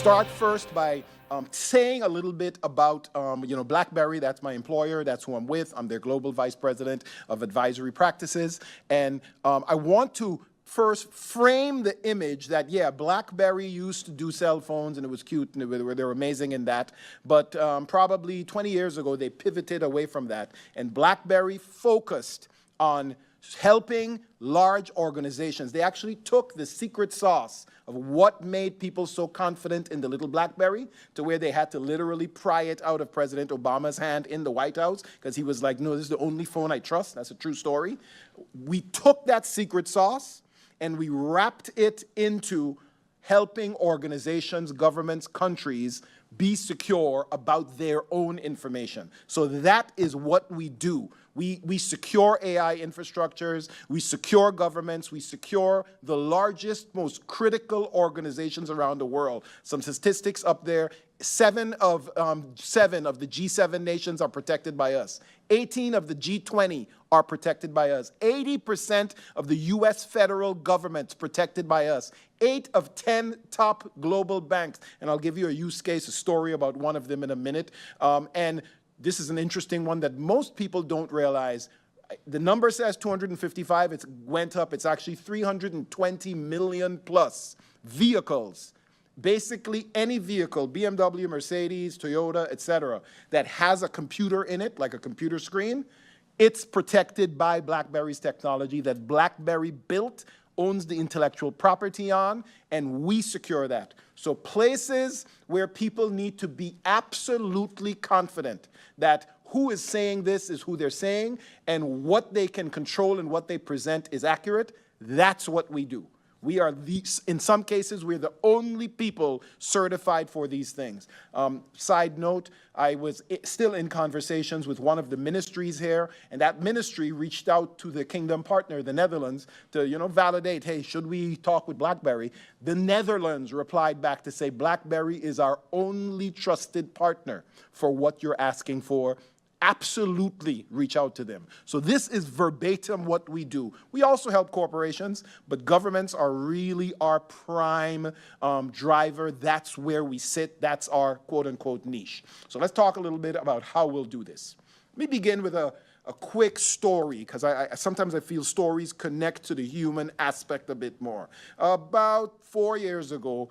start first by saying a little bit about, BlackBerry. That's my employer. That's who I'm with. I'm their global vice president of advisory practices. And I want to first frame the image that, yeah, BlackBerry used to do cell phones, and it was cute, and they were amazing in that. But probably 20 years ago, they pivoted away from that. And BlackBerry focused on helping large organizations. They actually took the secret sauce of what made people so confident in the little BlackBerry to where they had to literally pry it out of President Obama's hand in the White House because he was like, no, this is the only phone I trust. That's a true story. We took that secret sauce and we wrapped it into helping organizations, governments, countries be secure about their own information. So that is what we do. We secure AI infrastructures, we secure governments, we secure the largest, most critical organizations around the world. Some statistics up there, 7 of the G7 nations are protected by us. 18 of the G20 are protected by us. 80% of the US federal government's protected by us. 8 of 10 top global banks. And I'll give you a use case, a story about one of them in a minute. And this is an interesting one that most people don't realize. The number says 255, it went up, it's actually 320 million plus vehicles. Basically any vehicle, BMW, Mercedes, Toyota, etc., that has a computer in it, like a computer screen, it's protected by BlackBerry's technology that BlackBerry built, owns the intellectual property on, and we secure that. So places where people need to be absolutely confident that who is saying this is who they're saying, and what they can control and what they present is accurate, that's what we do. We are, in some cases, we're the only people certified for these things. Side note, I was still in conversations with one of the ministries here, and that ministry reached out to the kingdom partner, the Netherlands, to validate, hey, should we talk with BlackBerry? The Netherlands replied back to say, BlackBerry is our only trusted partner for what you're asking for. Absolutely reach out to them. So this is verbatim what we do. We also help corporations, but governments are really our prime driver. That's where we sit. That's our quote-unquote niche. So let's talk a little bit about how we'll do this. Let me begin with a quick story, because sometimes I feel stories connect to the human aspect a bit more. About 4 years ago,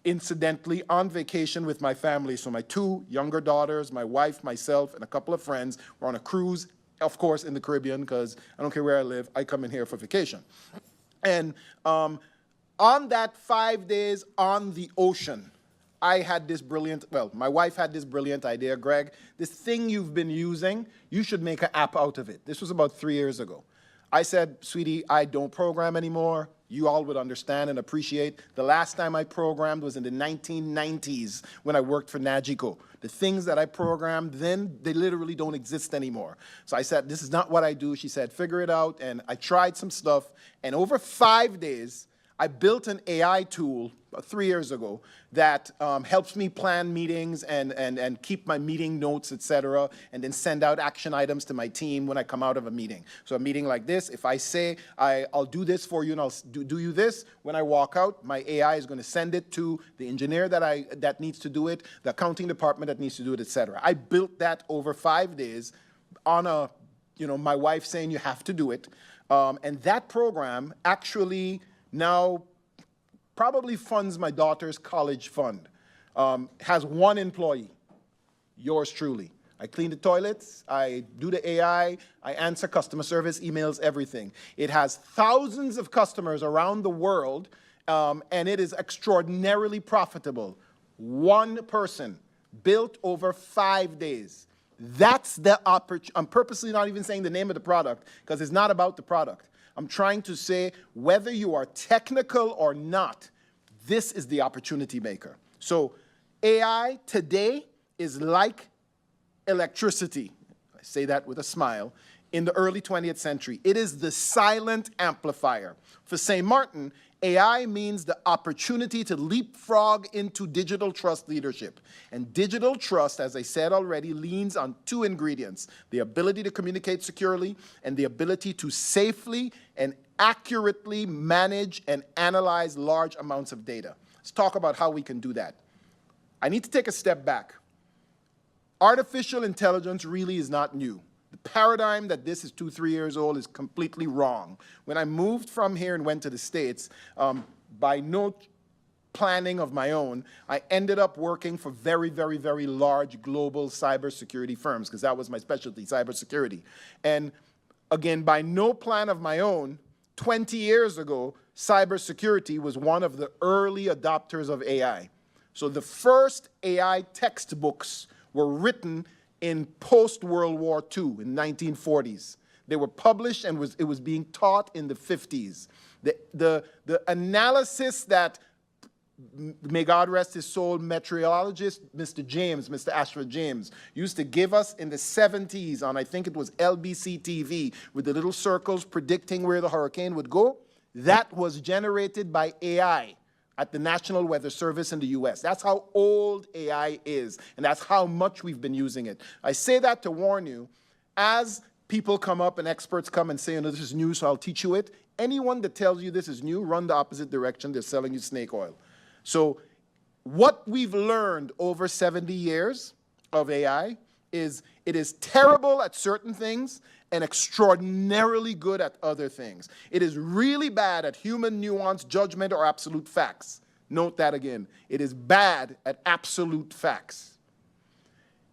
incidentally, on vacation with my family. So my 2 younger daughters, my wife, myself, and a couple of friends were on a cruise, of course, in the Caribbean, because I don't care where I live, I come in here for vacation. And on that 5 days on the ocean, I had this brilliant, my wife had this brilliant idea, Greg, this thing you've been using, you should make an app out of it. This was about 3 years ago. I said, sweetie, I don't program anymore. You all would understand and appreciate. The last time I programmed was in the 1990s when I worked for Nagico. The things that I programmed then, they literally don't exist anymore. So I said, this is not what I do. She said, figure it out. And I tried some stuff. And over 5 days, I built an AI tool 3 years ago that helps me plan meetings and keep my meeting notes, etc., and then send out action items to my team when I come out of a meeting. So a meeting like this, if I say, I'll do this for you and I'll do you this, when I walk out, my AI is going to send it to the engineer that needs to do it, the accounting department that needs to do it, etc. I built that over 5 days on my wife saying you have to do it. And that program actually now probably funds my daughter's college fund. Has 1 employee, yours truly. I clean the toilets, I do the AI, I answer customer service emails, everything. It has thousands of customers around the world, and it is extraordinarily profitable. 1 person built over 5 days. That's the opportunity. I'm purposely not even saying the name of the product because it's not about the product. I'm trying to say whether you are technical or not, this is the opportunity maker. So AI today is like electricity. I say that with a smile. In the early 20th century, it is the silent amplifier. For St. Martin, AI means the opportunity to leapfrog into digital trust leadership. And digital trust, as I said already, leans on 2 ingredients: the ability to communicate securely and the ability to safely and accurately manage and analyze large amounts of data. Let's talk about how we can do that. I need to take a step back. Artificial intelligence really is not new. The paradigm that this is 2-3 years old is completely wrong. When I moved from here and went to the States, by no planning of my own, I ended up working for very, very, very large global cybersecurity firms, because that was my specialty, cybersecurity. And again, by no plan of my own, 20 years ago, cybersecurity was one of the early adopters of AI. So the first AI textbooks were written in post-World War II, in 1940s. They were published and it was being taught in the 50s. The analysis that, may God rest his soul, meteorologist Mr. Ashford James, used to give us in the 70s on, I think it was LBC TV, with the little circles predicting where the hurricane would go, that was generated by AI at the National Weather Service in the US. That's how old AI is, and that's how much we've been using it. I say that to warn you, as people come up and experts come and say, this is new, so I'll teach you it. Anyone that tells you this is new, run the opposite direction. They're selling you snake oil. So what we've learned over 70 years of AI is it is terrible at certain things and extraordinarily good at other things. It is really bad at human nuance, judgment, or absolute facts. Note that again. It is bad at absolute facts.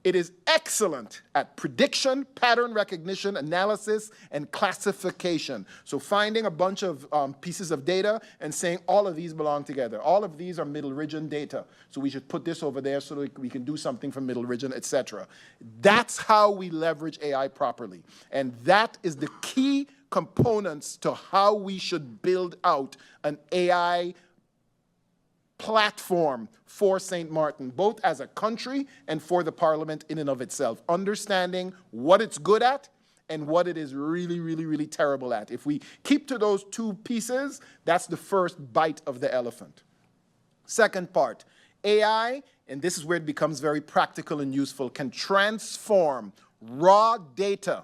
It is excellent at prediction, pattern recognition, analysis, and classification. So finding a bunch of pieces of data and saying all of these belong together. All of these are middle region data. So we should put this over there so that we can do something from middle region, etc. That's how we leverage AI properly. And that is the key components to how we should build out an AI platform for St. Martin, both as a country and for the Parliament in and of itself, understanding what it's good at and what it is really, really, really terrible at. If we keep to those two pieces, that's the first bite of the elephant. Second part, AI, and this is where it becomes very practical and useful, can transform raw data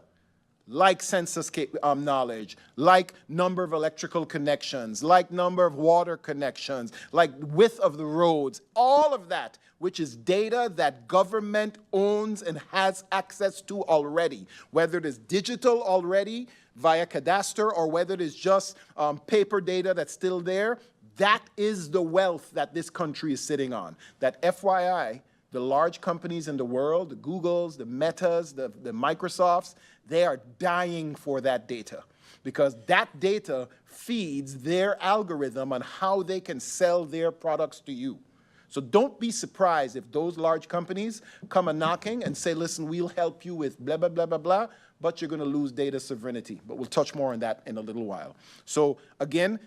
like census knowledge, like number of electrical connections, like number of water connections, like width of the roads, all of that, which is data that government owns and has access to already, whether it is digital already via cadastre or whether it is just paper data that's still there. That is the wealth that this country is sitting on. That FYI, the large companies in the world, the Googles, the Metas, the Microsofts, they are dying for that data because that data feeds their algorithm on how they can sell their products to you. So don't be surprised if those large companies come a knocking and say, listen, we'll help you with blah, blah, blah, blah, blah, but you're going to lose data sovereignty. But we'll touch more on that in a little while. So again,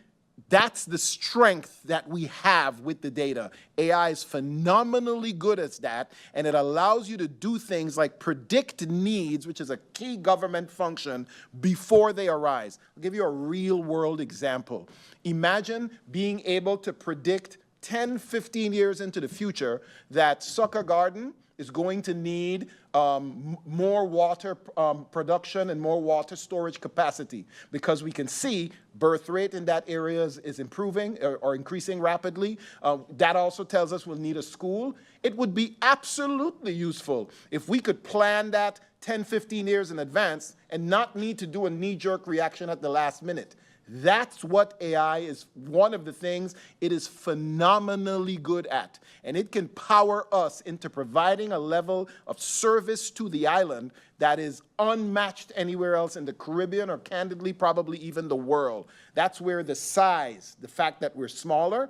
that's the strength that we have with the data. AI is phenomenally good at that, and it allows you to do things like predict needs, which is a key government function, before they arise. I'll give you a real-world example. Imagine being able to predict 10, 15 years into the future that Sucker Garden is going to need more water production and more water storage capacity because we can see birth rate in that area is improving or increasing rapidly. That also tells us we'll need a school. It would be absolutely useful if we could plan that 10, 15 years in advance and not need to do a knee-jerk reaction at the last minute. That's what AI is, one of the things it is phenomenally good at. And it can power us into providing a level of service to the island that is unmatched anywhere else in the Caribbean or candidly probably even the world. That's where the size, the fact that we're smaller,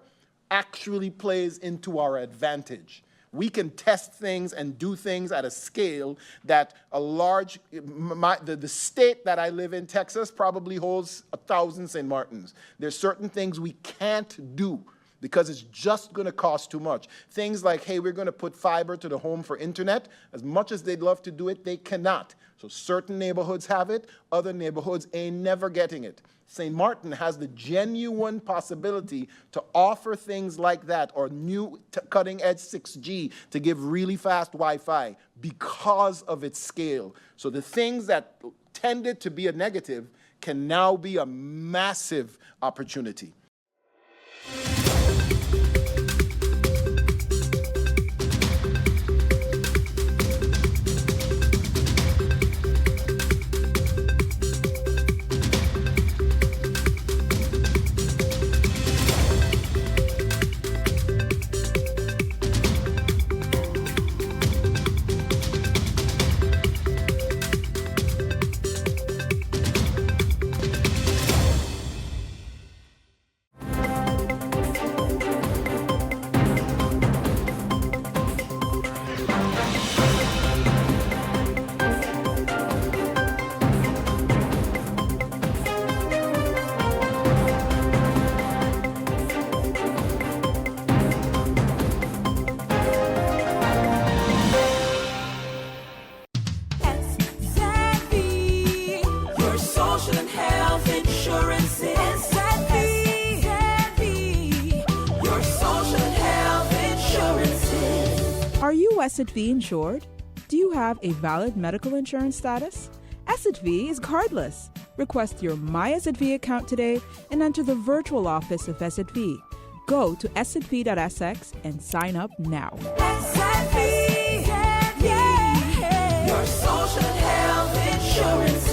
actually plays into our advantage. We can test things and do things at a scale that a large, the state that I live in, Texas, probably holds 1,000 St. Martins. There's certain things we can't do because it's just going to cost too much. Things like, hey, we're going to put fiber to the home for internet. As much as they'd love to do it, they cannot. So certain neighborhoods have it, other neighborhoods ain't never getting it. St. Martin has the genuine possibility to offer things like that or new cutting-edge 6G to give really fast Wi-Fi because of its scale. So the things that tended to be a negative can now be a massive opportunity. you Asset V insured? Do you have a valid medical insurance status? Asset V is cardless. Request your My Asset V account today and enter the virtual office of Asset V. Go to assetv.sx and sign up now. Asset V, yeah. Your social health insurances.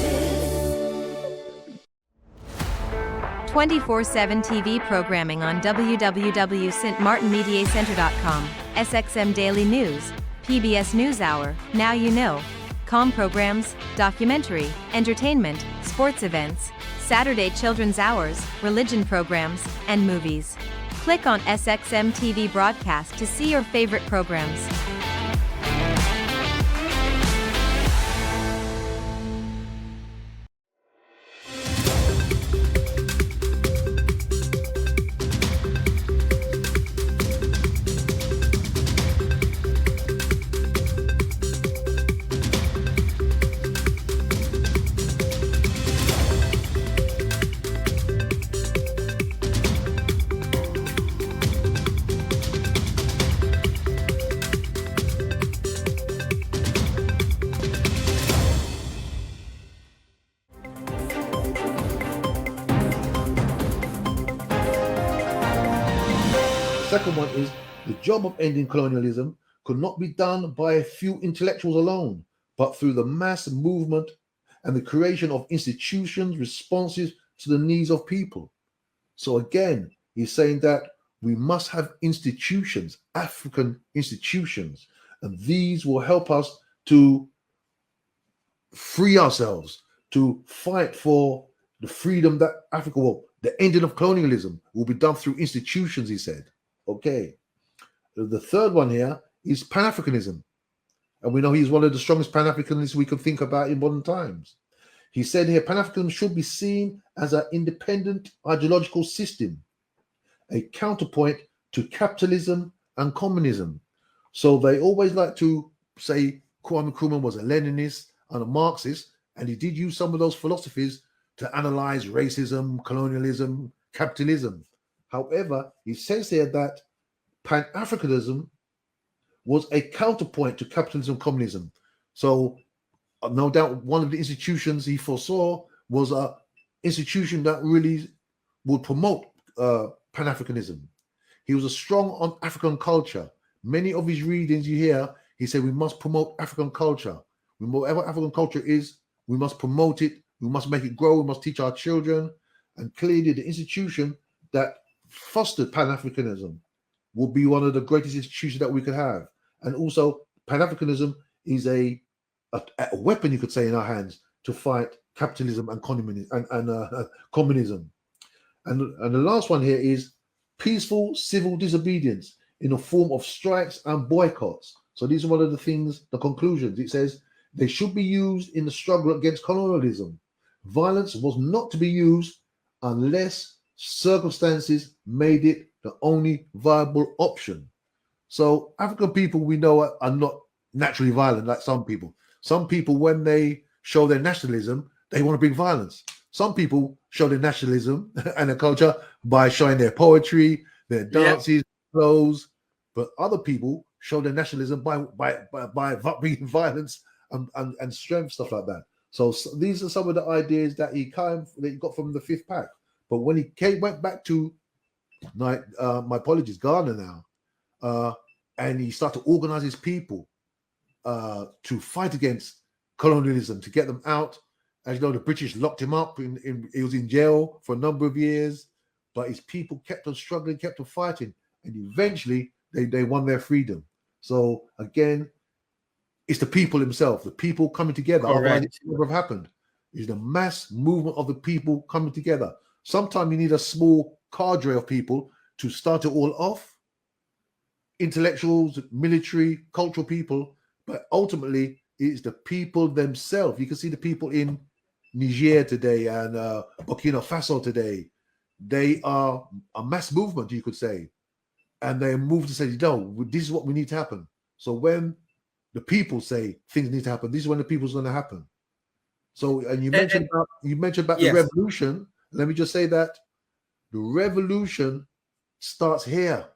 24/7 TV programming on www.stmartinmediacenter.com, SXM Daily News, PBS NewsHour, Now You Know, Com programs, documentary, entertainment, sports events, Saturday children's hours, religion programs, and movies. Click on SXM TV broadcast to see your favorite programs. Second one is the job of ending colonialism could not be done by a few intellectuals alone, but through the mass movement and the creation of institutions responsive to the needs of people. So again, he's saying that we must have institutions, African institutions, and these will help us to free ourselves, to fight for the freedom that Africa will. The ending of colonialism will be done through institutions, he said. Okay. The third one here is Pan-Africanism. And we know he's one of the strongest Pan-Africanists we can think about in modern times. He said here, Pan-Africanism should be seen as an independent ideological system, a counterpoint to capitalism and communism. So they always like to say Kwame Nkrumah was a Leninist and a Marxist, and he did use some of those philosophies to analyze racism, colonialism, capitalism. However, he says here that Pan-Africanism was a counterpoint to capitalism and communism. So no doubt one of the institutions he foresaw was an institution that really would promote Pan-Africanism. He was a strong on African culture. Many of his readings you hear, he said we must promote African culture. Whatever African culture is, we must promote it. We must make it grow. We must teach our children. And clearly the institution that fostered Pan-Africanism will be one of the greatest institutions that we could have. And also Pan-Africanism is a weapon, you could say, in our hands to fight capitalism and communism. And the last one here is peaceful civil disobedience in the form of strikes and boycotts. So these are one of the things, the conclusions. It says they should be used in the struggle against colonialism. Violence was not to be used unless circumstances made it the only viable option. So African people we know are not naturally violent like some people. Some people, when they show their nationalism, they want to bring violence. Some people show their nationalism and their culture by showing their poetry, their dances, clothes. But other people show their nationalism by bringing violence and strength, stuff like that. So these are some of the ideas that he got from the fifth pack. But when he went back to my apologies, Ghana now, and he started to organize his people to fight against colonialism, to get them out. As you know, the British locked him up. He was in jail for a number of years, but his people kept on struggling, kept on fighting, and eventually they won their freedom. So again, it's the people themselves, the people coming together. Otherwise, it never have happened. It's the mass movement of the people coming together. Sometimes you need a small cadre of people to start it all off. Intellectuals, military, cultural people, but ultimately it's the people themselves. You can see the people in Niger today and Burkina Faso today. They are a mass movement, you could say, and they move to say, no, this is what we need to happen. So when the people say things need to happen, this is when the people's going to happen. So, and you mentioned about the revolution. Let me just say that the revolution starts here.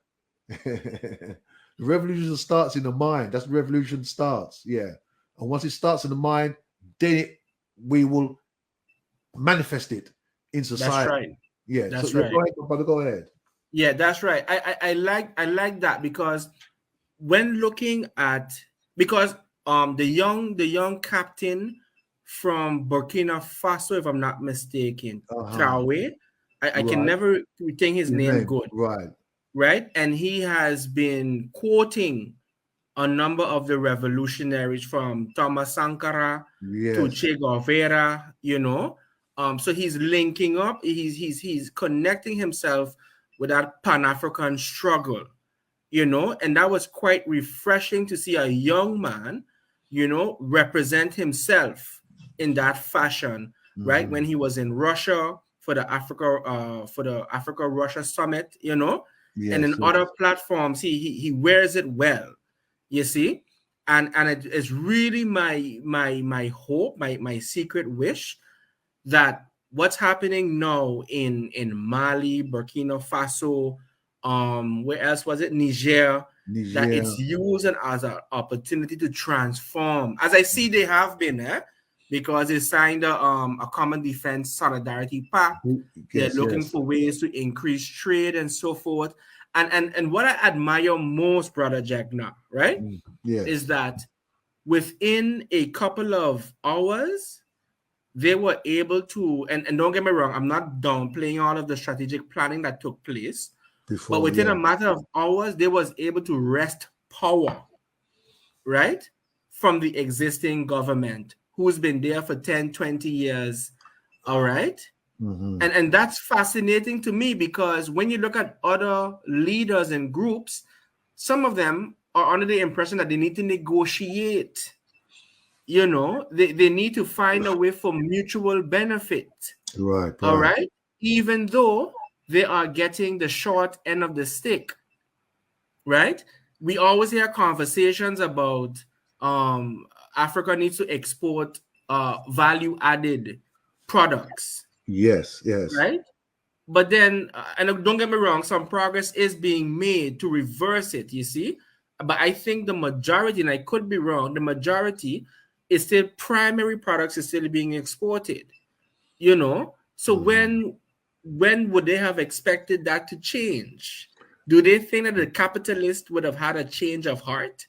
The The revolution starts in the mind. That's where revolution starts. Yeah. And once it starts in the mind, then we will manifest it in That's society. right. Yeah. That's So yeah, right. go ahead, brother. Go ahead. Yeah, that's right. I like that because when looking at, because the young captain from Burkina Faso, if I'm not mistaken, Traoré, I can Right. never retain his name good, Right. right? And he has been quoting a number of the revolutionaries from Thomas Sankara to Yes. Che Guevara, so he's linking up, he's connecting himself with that Pan-African struggle, and that was quite refreshing to see a young man, represent himself in that fashion, right? When he was in Russia for the Africa Russia summit, and in other platforms, he wears it well, you see, and it is really my hope, my secret wish that what's happening now in Mali, Burkina Faso, where else was it? Niger, that it's used as an opportunity to transform, as I see they have been, because they signed a common defense solidarity pact. They're looking for ways to increase trade and so forth. And what I admire most, Brother Jagna, right, is that within a couple of hours, they were able to, and don't get me wrong, I'm not downplaying all of the strategic planning that took place, but within a matter of hours, they was able to wrest power, right, from the existing government who's been there for 10, 20 years, all right? And that's fascinating to me, because when you look at other leaders and groups, some of them are under the impression that they need to negotiate. They need to find a way for mutual benefit. Right. All right. Even though they are getting the short end of the stick. Right. We always hear conversations about Africa needs to export value added products. Yes. Right. But then, and don't get me wrong, some progress is being made to reverse it, you see. But I think the majority, and I could be wrong, the majority is still primary products is still being exported, So when would they have expected that to change? Do they think that the capitalist would have had a change of heart?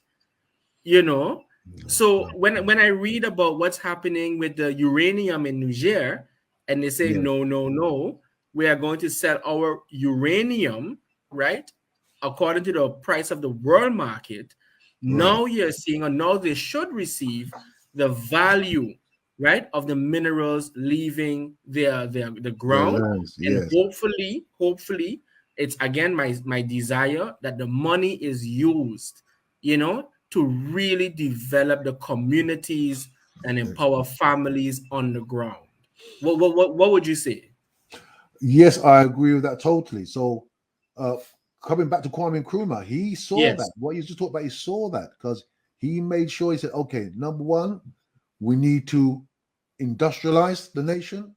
So when I read about what's happening with the uranium in Niger, and they say, no, we are going to sell our uranium, right, according to the price of the world market. Now you're seeing, or now they should receive the value, right, of the minerals leaving the ground. And hopefully, it's again my desire that the money is used, to really develop the communities and empower families on the ground. What would you say? Yes, I agree with that totally. So, coming back to Kwame Nkrumah, he saw that. What you just talked about, he saw that because he made sure, he said, okay, number one, we need to industrialize the nation.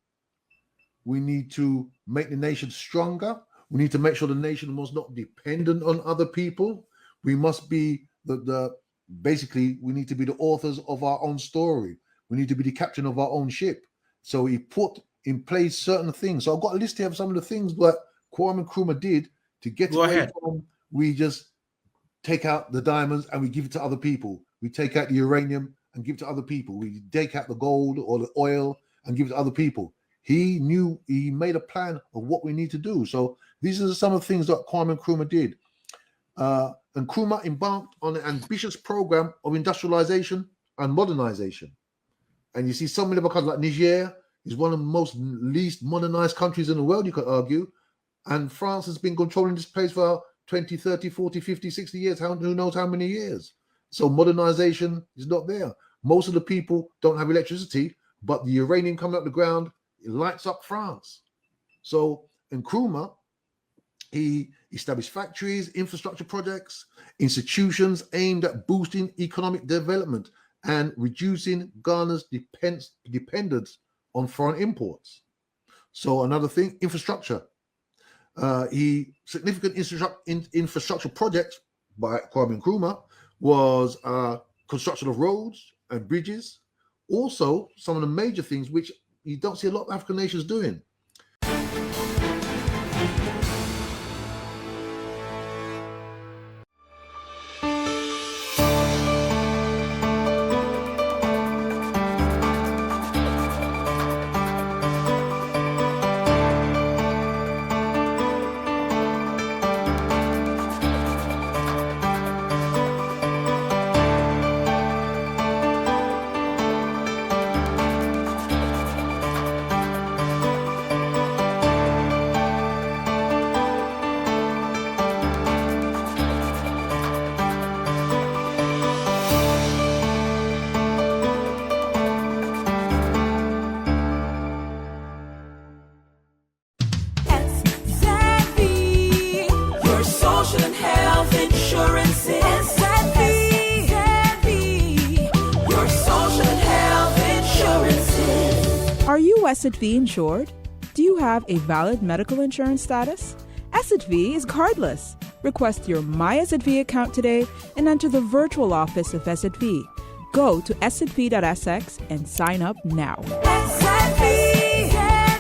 We need to make the nation stronger. We need to make sure the nation was not dependent on other people. We must be basically, we need to be the authors of our own story. We need to be the captain of our own ship. So he put in place certain things. So I've got a list here of some of the things that Kwame Nkrumah did to get away from, we just take out the diamonds and we give it to other people. We take out the uranium and give it to other people. We take out the gold or the oil and give it to other people. He knew, he made a plan of what we need to do. So these are some of the things that Kwame Nkrumah did. And Nkrumah embarked on an ambitious program of industrialization and modernization. And you see some of the countries like Niger is one of the most least modernized countries in the world, you could argue. And France has been controlling this place for 20, 30, 40, 50, 60 years, who knows how many years. So modernization is not there. Most of the people don't have electricity, but the uranium coming out the ground, it lights up France. So Nkrumah, he established factories, infrastructure projects, institutions aimed at boosting economic development and reducing Ghana's dependence on foreign imports. So another thing, infrastructure. He significant infrastructure projects by Kwame Nkrumah was construction of roads and bridges. Also, some of the major things which you don't see a lot of African nations doing. SXM, your social and health insurances. SXM, your social and health insurances. Are you SXV insured? Do you have a valid medical insurance status? SXV is cardless. Request your My SXV account today and enter the virtual office of SXV. Go to sxv.sx and sign up now. SXV,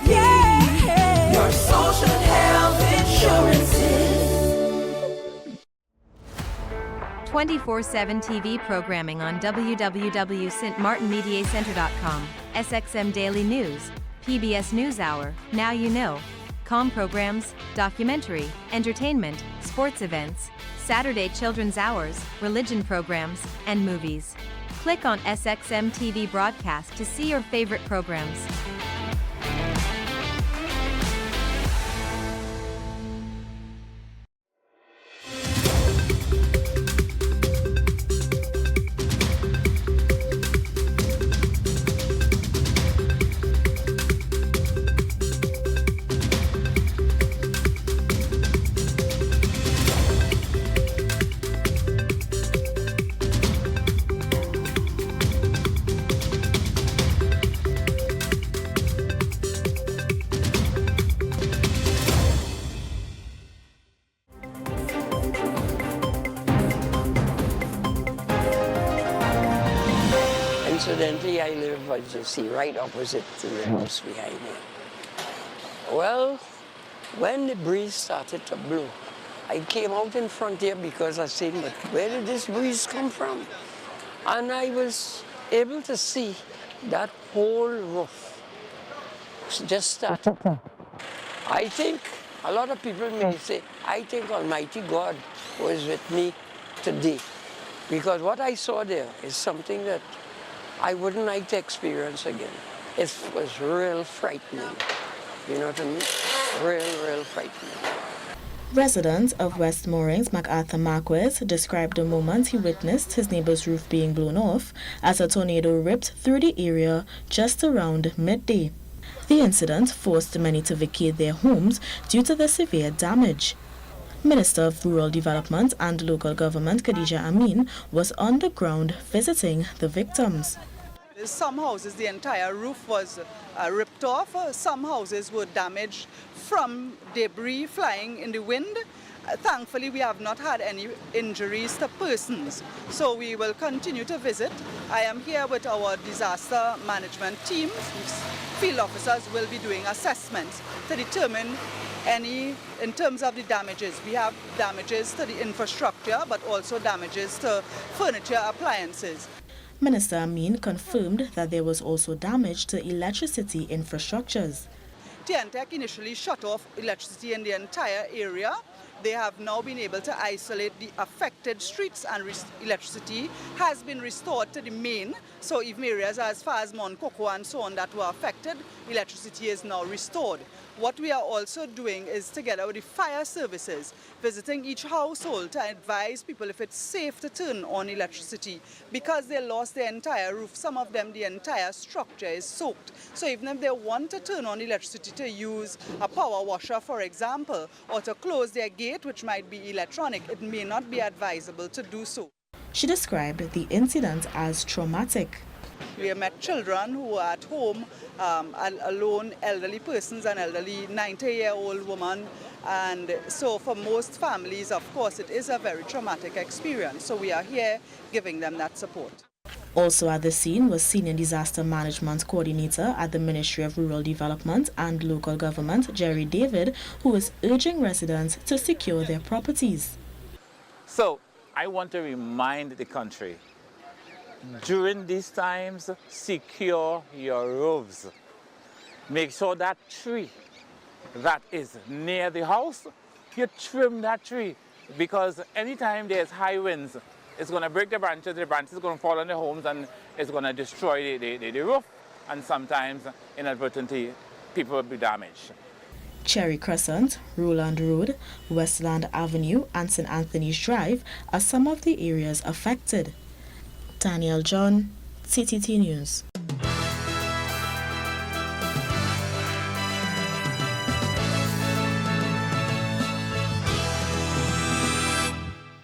yeah, your social and health insurances. 24/7 TV programming on www.stmartinmediacenter.com, SXM Daily News, PBS NewsHour, Now You Know, Com programs, documentary, entertainment, sports events, Saturday children's hours, religion programs, and movies. Click on SXM TV broadcast to see your favorite programs. Incidentally, I live, as you see, right opposite to the house behind me. Well, when the breeze started to blow, I came out in front here because I said, but where did this breeze come from? And I was able to see that whole roof just started. I think a lot of people may say, I think Almighty God was with me today, because what I saw there is something that I wouldn't like to experience again. It was real frightening. You know what I mean? Real frightening. Resident of West Moorings, MacArthur Marquez, described the moment he witnessed his neighbor's roof being blown off as a tornado ripped through the area just around midday. The incident forced many to vacate their homes due to the severe damage. Minister of Rural Development and Local Government Khadija Amin was on the ground visiting the victims. Some houses, the entire roof was ripped off. Some houses were damaged from debris flying in the wind. Thankfully, we have not had any injuries to persons. So we will continue to visit. I am here with our disaster management team. Field officers will be doing assessments to determine any, in terms of the damages. We have damages to the infrastructure, but also damages to furniture, appliances. Minister Amin confirmed that there was also damage to electricity infrastructures. TNTEC initially shut off electricity in the entire area. They have now been able to isolate the affected streets, and electricity has been restored to the main. So even areas as far as Mount Coco and so on that were affected, electricity is now restored. What we are also doing is, together with the fire services, visiting each household to advise people if it's safe to turn on electricity, because they lost their entire roof. Some of them, the entire structure is soaked. So even if they want to turn on electricity to use a power washer, for example, or to close their gate, which might be electronic, it may not be advisable to do so. She described the incident as traumatic. We have met children who are at home, alone, elderly persons, an elderly 90-year-old woman. And so for most families, of course, it is a very traumatic experience. So we are here giving them that support. Also at the scene was Senior Disaster Management Coordinator at the Ministry of Rural Development and Local Government, Jerry David, who was urging residents to secure their properties. So I want to remind the country, during these times, secure your roofs. Make sure that tree that is near the house, you trim that tree, because anytime there's high winds, it's going to break the branches are going to fall on the homes, and it's going to destroy the roof, and sometimes inadvertently people will be damaged. Cherry Crescent, Roland Road, Westland Avenue and St. Anthony's Drive are some of the areas affected. Daniel John, CTT News.